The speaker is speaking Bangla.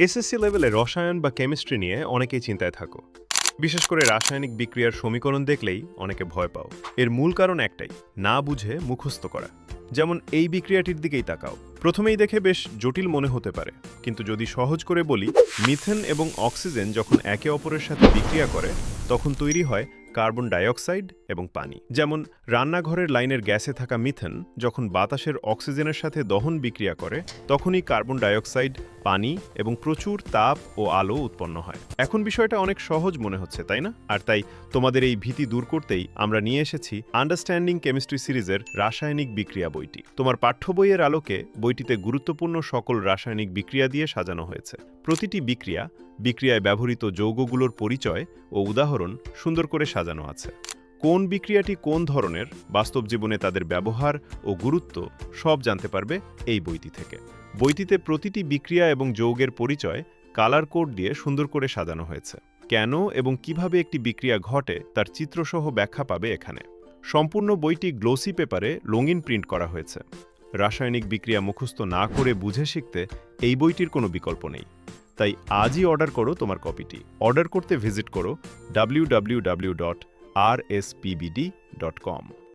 এসএসসি লেভেলে রসায়ন বা কেমিস্ট্রি নিয়ে অনেকেই চিন্তায় থাকো। বিশেষ করে রাসায়নিক বিক্রিয়ার সমীকরণ দেখলেই অনেকে ভয় পাও। এর মূল কারণ একটাই, না বুঝে মুখস্থ করা। যেমন এই বিক্রিয়াটির দিকেই তাকাও। প্রথমেই দেখে বেশ জটিল মনে হতে পারে, কিন্তু যদি সহজ করে বলি, মিথেন এবং অক্সিজেন যখন একে অপরের সাথে বিক্রিয়া করে তখন তৈরি হয় কার্বন ডাইঅক্সাইড এবং পানি। যেমন রান্নাঘরের লাইনের গ্যাসে থাকা মিথেন যখন বাতাসের অক্সিজেনের সাথে দহন বিক্রিয়া করে তখনই কার্বন ডাইঅক্সাইড, পানি এবং প্রচুর তাপ ও আলো উৎপন্ন হয়। এখন বিষয়টা অনেক সহজ মনে হচ্ছে, তাই না? আর তাই তোমাদের এই ভীতি দূর করতেই আমরা নিয়ে এসেছি আন্ডারস্ট্যান্ডিং কেমিস্ট্রি সিরিজের রাসায়নিক বিক্রিয়া বইটি। তোমার পাঠ্য বইয়ের আলোকে বইটিতে গুরুত্বপূর্ণ সকল রাসায়নিক বিক্রিয়া দিয়ে সাজানো হয়েছে। প্রতিটি বিক্রিয়ায় ব্যবহৃত যৌগগুলোর পরিচয় ও উদাহরণ সুন্দর করে সাজানো আছে। কোন বিক্রিয়াটি কোন ধরনের, বাস্তব জীবনে তাদের ব্যবহার ও গুরুত্ব সব জানতে পারবে এই বইটি থেকে। বইটিতে প্রতিটি বিক্রিয়া এবং যৌগের পরিচয় কালার কোড দিয়ে সুন্দর করে সাজানো হয়েছে। কেন এবং কিভাবে একটি বিক্রিয়া ঘটে তার চিত্রসহ ব্যাখ্যা পাবে এখানে। সম্পূর্ণ বইটি গ্লোসি পেপারে রঙিন প্রিন্ট করা হয়েছে। রাসায়নিক বিক্রিয়া মুখস্থ না করে বুঝে শিখতে এই বইটির কোনো বিকল্প নেই। তাই আজই অর্ডার করো তোমার কপিটি। অর্ডার করতে ভিজিট করো www.rspbd.com।